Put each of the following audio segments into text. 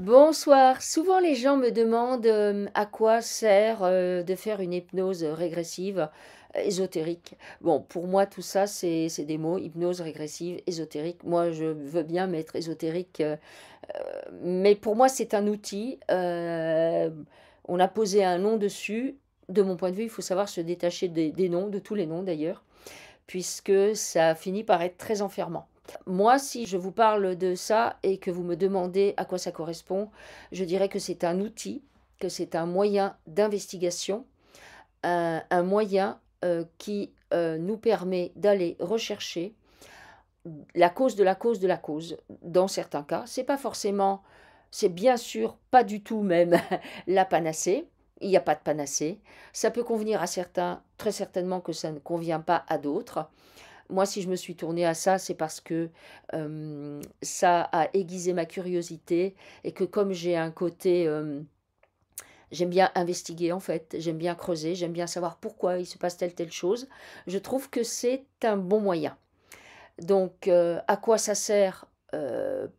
Bonsoir. Souvent les gens me demandent à quoi sert de faire une hypnose régressive ésotérique. Bon, pour moi tout ça c'est des mots, hypnose régressive, ésotérique. Moi je veux bien mettre ésotérique, mais pour moi c'est un outil. On a posé un nom dessus. De mon point de vue, il faut savoir se détacher des noms, de tous les noms d'ailleurs, puisque ça finit par être très enfermant. Moi, si je vous parle de ça et que vous me demandez à quoi ça correspond, je dirais que c'est un outil, que c'est un moyen d'investigation, un moyen qui nous permet d'aller rechercher la cause de la cause de la cause. Dans certains cas, c'est pas forcément, c'est bien sûr pas du tout même la panacée. Il n'y a pas de panacée. Ça peut convenir à certains, très certainement que ça ne convient pas à d'autres. Moi, si je me suis tournée à ça, c'est parce que ça a aiguisé ma curiosité et que comme j'ai un côté, j'aime bien investiguer en fait, j'aime bien creuser, j'aime bien savoir pourquoi il se passe telle chose, je trouve que c'est un bon moyen. Donc, à quoi ça sert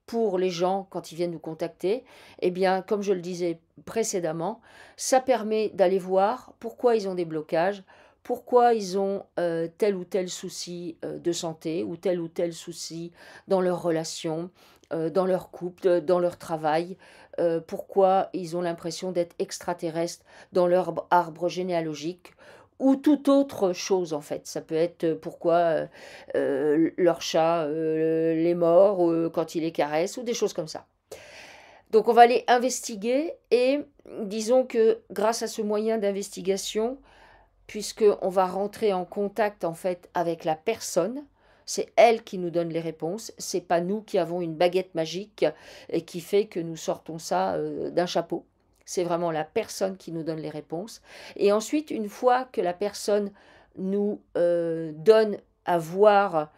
pour les gens quand ils viennent nous contacter? Eh bien, comme je le disais précédemment, ça permet d'aller voir pourquoi ils ont des blocages, pourquoi ils ont tel ou tel souci de santé ou tel souci dans leur relation, dans leur couple, dans leur travail, pourquoi ils ont l'impression d'être extraterrestres dans leur arbre généalogique ou toute autre chose en fait. Ça peut être pourquoi leur chat les mord quand il les caresse ou des choses comme ça. Donc on va aller investiguer et disons que grâce à ce moyen d'investigation, puisqu'on va rentrer en contact en fait avec la personne, c'est elle qui nous donne les réponses, c'est pas nous qui avons une baguette magique et qui fait que nous sortons ça d'un chapeau. C'est vraiment la personne qui nous donne les réponses. Et ensuite, une fois que la personne nous donne à voir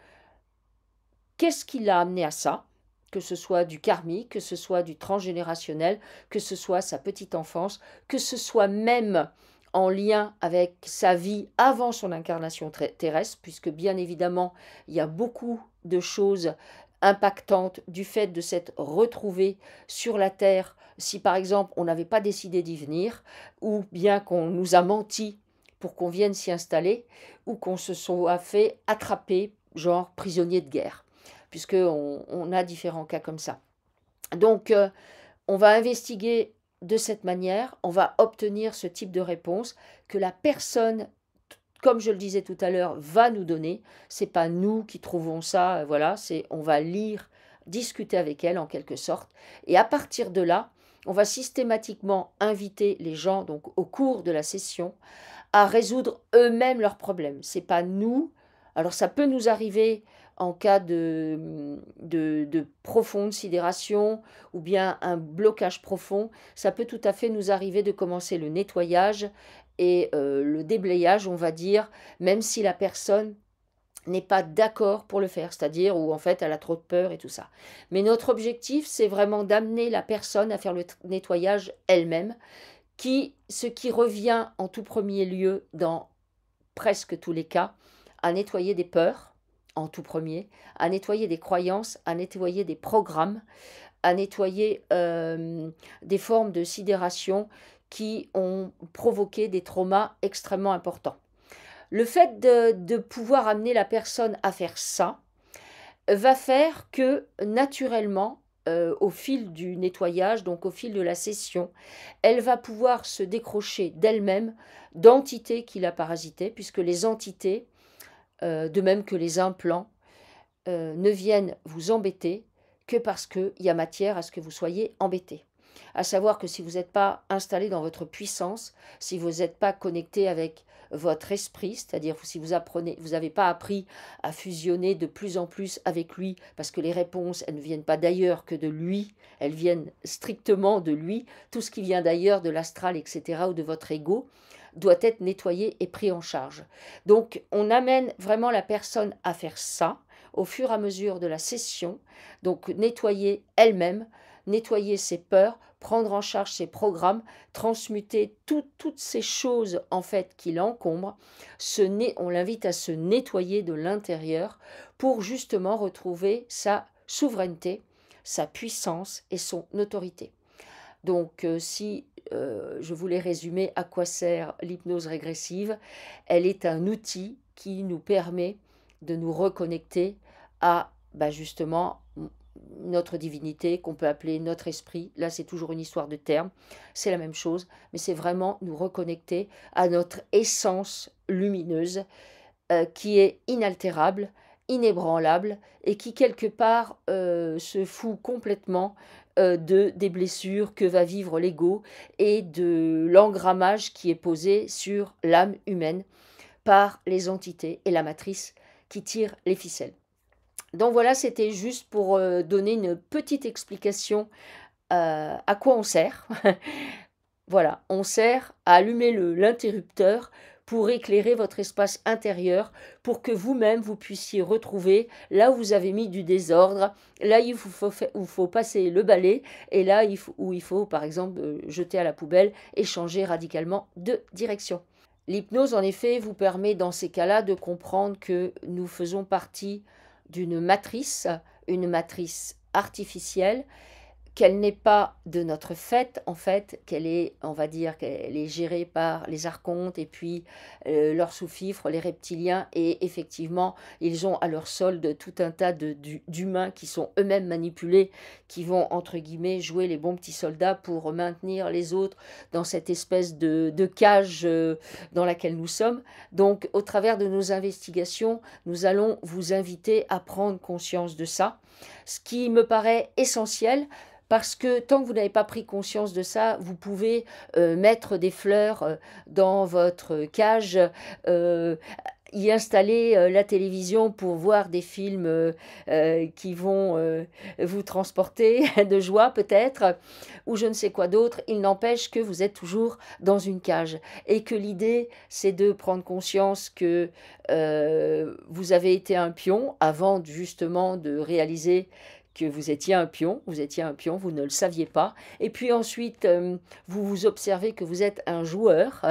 qu'est-ce qui l'a amené à ça, que ce soit du karmique, que ce soit du transgénérationnel, que ce soit sa petite enfance, que ce soit même en lien avec sa vie avant son incarnation terrestre, puisque bien évidemment, il y a beaucoup de choses impactantes du fait de s'être retrouvé sur la Terre si par exemple on n'avait pas décidé d'y venir, ou bien qu'on nous a menti pour qu'on vienne s'y installer, ou qu'on se soit fait attraper, genre prisonnier de guerre, puisqu'on a différents cas comme ça. Donc, on va investiguer de cette manière, on va obtenir ce type de réponse que la personne, comme je le disais tout à l'heure, va nous donner. C'est pas nous qui trouvons ça, voilà, c'est on va lire, discuter avec elle en quelque sorte, et à partir de là, on va systématiquement inviter les gens, donc au cours de la session, à résoudre eux-mêmes leurs problèmes. C'est pas nous. Alors ça peut nous arriver en cas de profonde sidération ou bien un blocage profond. Ça peut tout à fait nous arriver de commencer le nettoyage et le déblayage, on va dire, même si la personne n'est pas d'accord pour le faire, c'est-à-dire où en fait elle a trop de peur et tout ça. Mais notre objectif, c'est vraiment d'amener la personne à faire le nettoyage elle-même, ce qui revient en tout premier lieu dans presque tous les cas, à nettoyer des peurs, en tout premier, à nettoyer des croyances, à nettoyer des programmes, à nettoyer des formes de sidération qui ont provoqué des traumas extrêmement importants. Le fait de pouvoir amener la personne à faire ça va faire que naturellement, au fil du nettoyage, donc au fil de la session, elle va pouvoir se décrocher d'elle-même d'entités qui la parasitaient, puisque les entités, de même que les implants, ne viennent vous embêter que parce qu'il y a matière à ce que vous soyez embêté. À savoir que si vous n'êtes pas installé dans votre puissance, si vous n'êtes pas connecté avec votre esprit, c'est-à-dire si vous apprenez, vous n'avez pas appris à fusionner de plus en plus avec lui, parce que les réponses, elles ne viennent pas d'ailleurs que de lui, elles viennent strictement de lui. Tout ce qui vient d'ailleurs, de l'astral, etc., ou de votre ego, doit être nettoyé et pris en charge. Donc, on amène vraiment la personne à faire ça au fur et à mesure de la session, donc nettoyer elle-même, nettoyer ses peurs, prendre en charge ses programmes, transmuter toutes ces choses en fait qui l'encombrent. On l'invite à se nettoyer de l'intérieur pour justement retrouver sa souveraineté, sa puissance et son autorité. Donc, si je voulais résumer à quoi sert l'hypnose régressive, elle est un outil qui nous permet de nous reconnecter à, bah, justement, notre divinité, qu'on peut appeler notre esprit. Là, c'est toujours une histoire de termes, c'est la même chose, mais c'est vraiment nous reconnecter à notre essence lumineuse, qui est inaltérable, inébranlable et qui quelque part, se fout complètement, des blessures que va vivre l'ego et de l'engrammage qui est posé sur l'âme humaine par les entités et la matrice qui tire les ficelles. Donc voilà, c'était juste pour, donner une petite explication, à quoi on sert. Voilà, on sert à allumer l'interrupteur pour éclairer votre espace intérieur, pour que vous-même, vous puissiez retrouver là où vous avez mis du désordre, là où il faut passer le balai, et là où il faut, par exemple, jeter à la poubelle et changer radicalement de direction. L'hypnose, en effet, vous permet dans ces cas-là de comprendre que nous faisons partie d'une matrice, une matrice artificielle, qu'elle n'est pas de notre fait, en fait, qu'elle est, on va dire, qu'elle est gérée par les archontes et puis leurs sous-fifres, les reptiliens, et effectivement, ils ont à leur solde tout un tas d'humains qui sont eux-mêmes manipulés, qui vont, entre guillemets, jouer les bons petits soldats pour maintenir les autres dans cette espèce de cage dans laquelle nous sommes. Donc, au travers de nos investigations, nous allons vous inviter à prendre conscience de ça, ce qui me paraît essentiel parce que tant que vous n'avez pas pris conscience de ça, vous pouvez mettre des fleurs dans votre cage, euh, y installer la télévision pour voir des films qui vont vous transporter de joie peut-être, ou je ne sais quoi d'autre. Il n'empêche que vous êtes toujours dans une cage et que l'idée, c'est de prendre conscience que vous avez été un pion avant justement de réaliser que vous étiez un pion, vous ne le saviez pas. Et puis ensuite, vous vous observez que vous êtes un joueur,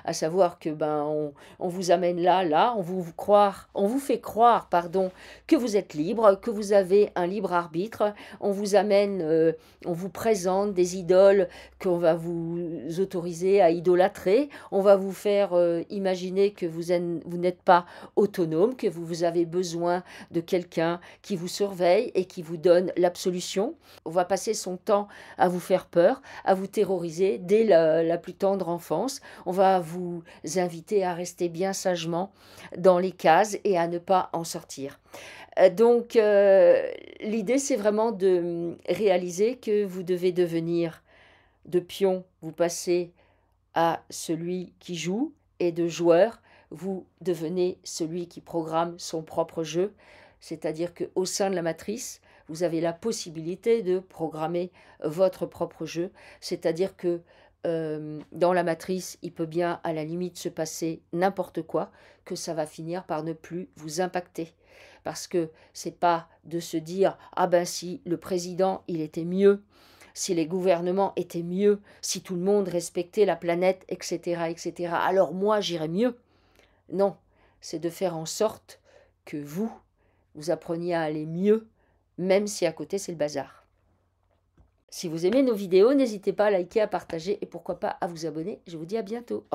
à savoir que on vous amène là, on vous fait croire, pardon, que vous êtes libre, que vous avez un libre arbitre. On vous amène, on vous présente des idoles qu'on va vous autoriser à idolâtrer. On va vous faire imaginer que vous n'êtes pas autonome, que vous avez besoin de quelqu'un qui vous surveille et qui vous donne l'absolution. On va passer son temps à vous faire peur, à vous terroriser dès la plus tendre enfance. On va vous inviter à rester bien sagement dans les cases et à ne pas en sortir. Donc, l'idée, c'est vraiment de réaliser que vous devez devenir de pion, vous passez à celui qui joue, et de joueur, vous devenez celui qui programme son propre jeu. C'est-à-dire qu'au sein de la matrice, vous avez la possibilité de programmer votre propre jeu. C'est-à-dire que dans la matrice, il peut bien à la limite se passer n'importe quoi, que ça va finir par ne plus vous impacter. Parce que c'est pas de se dire ah ben si le président il était mieux, si les gouvernements étaient mieux, si tout le monde respectait la planète, etc., etc., alors moi j'irais mieux. Non, c'est de faire en sorte que vous appreniez à aller mieux, même si à côté c'est le bazar. Si vous aimez nos vidéos, n'hésitez pas à liker, à partager et pourquoi pas à vous abonner. Je vous dis à bientôt. Au revoir.